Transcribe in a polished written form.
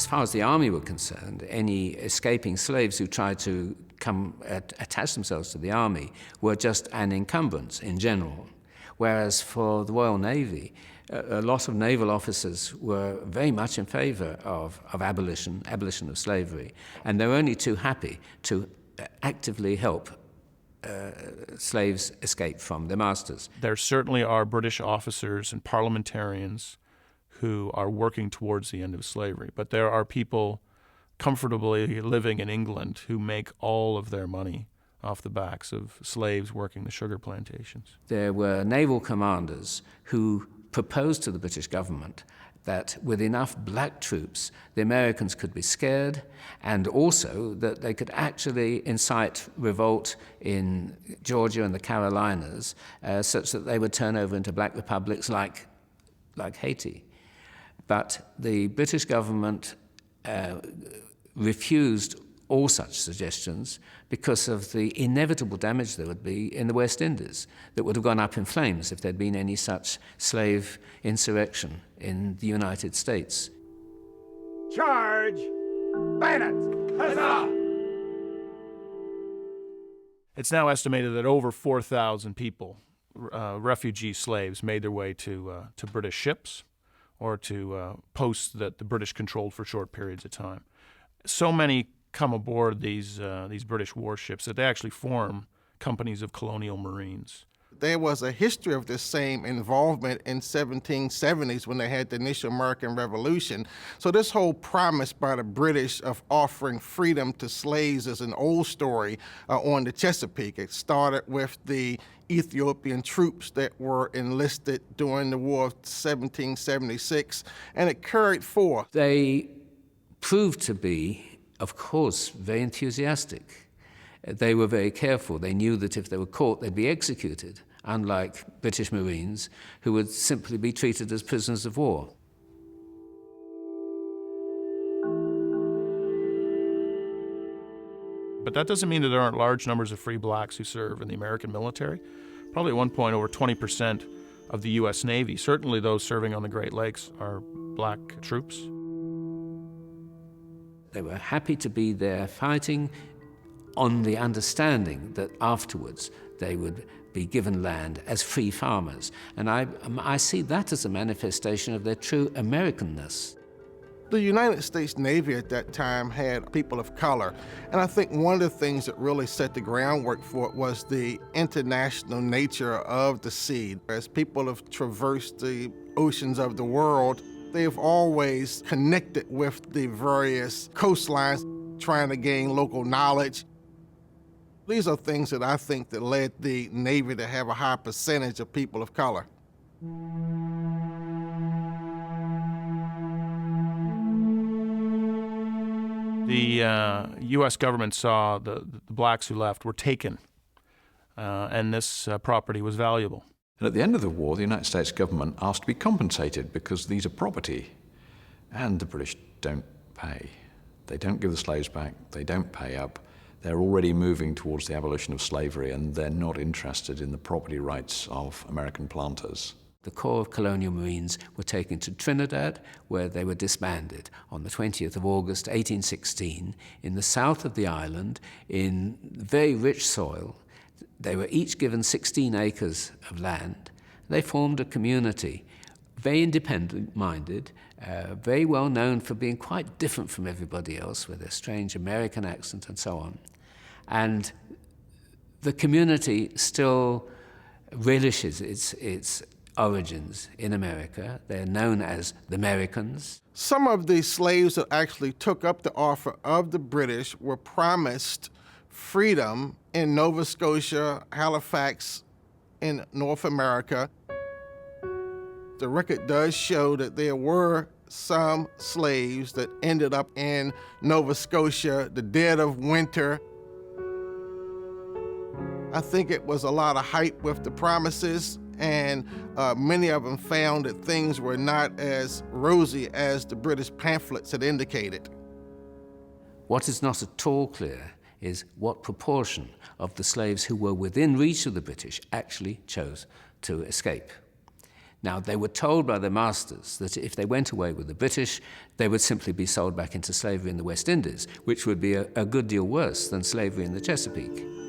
as far as the army were concerned, any escaping slaves who tried to attach themselves to the army were just an encumbrance in general. Whereas for the Royal Navy, a lot of naval officers were very much in favor of abolition of slavery, and they were only too happy to actively help slaves escape from their masters. There certainly are British officers and parliamentarians who are working towards the end of slavery, but there are people comfortably living in England who make all of their money off the backs of slaves working the sugar plantations. There were naval commanders who proposed to the British government that with enough black troops, the Americans could be scared, and also that they could actually incite revolt in Georgia and the Carolinas, such that they would turn over into black republics like Haiti. But the British government refused all such suggestions because of the inevitable damage there would be in the West Indies that would have gone up in flames if there'd been any such slave insurrection in the United States. Charge! Bayonets! Huzzah! It's now estimated that over 4,000 people, refugee slaves, made their way to British ships or to posts that the British controlled for short periods of time. So many come aboard these British warships that they actually form companies of Colonial Marines. There was a history of this same involvement in 1770s when they had the initial American Revolution. So this whole promise by the British of offering freedom to slaves is an old story on the Chesapeake. It started with the Ethiopian troops that were enlisted during the War of 1776, and it carried forth. They proved to be, of course, very enthusiastic. They were very careful. They knew that if they were caught, they'd be executed, unlike British Marines, who would simply be treated as prisoners of war. But that doesn't mean that there aren't large numbers of free blacks who serve in the American military. Probably at one point over 20% of the U.S. Navy, certainly those serving on the Great Lakes, are black troops. They were happy to be there fighting on the understanding that afterwards they would be given land as free farmers. And I see that as a manifestation of their true Americanness. The United States Navy at that time had people of color, and I think one of the things that really set the groundwork for it was the international nature of the sea. As people have traversed the oceans of the world, they've always connected with the various coastlines, trying to gain local knowledge. These are things that I think that led the Navy to have a high percentage of people of color. The U.S. government saw the blacks who left were taken, and this property was valuable. And at the end of the war, the United States government asked to be compensated because these are property, and the British don't pay. They don't give the slaves back, they don't pay up. They're already moving towards the abolition of slavery, and they're not interested in the property rights of American planters. The Corps of Colonial Marines were taken to Trinidad, where they were disbanded on the 20th of August, 1816, in the south of the island, in very rich soil. They were each given 16 acres of land. They formed a community, very independent-minded, very well known for being quite different from everybody else, with their strange American accent and so on. And the community still relishes its origins in America. They're known as the Mericans. Some of the slaves that actually took up the offer of the British were promised freedom in Nova Scotia, Halifax, in North America. The record does show that there were some slaves that ended up in Nova Scotia, the dead of winter. I think it was a lot of hype with the promises, and many of them found that things were not as rosy as the British pamphlets had indicated. What is not at all clear is what proportion of the slaves who were within reach of the British actually chose to escape. Now, they were told by their masters that if they went away with the British, they would simply be sold back into slavery in the West Indies, which would be a good deal worse than slavery in the Chesapeake.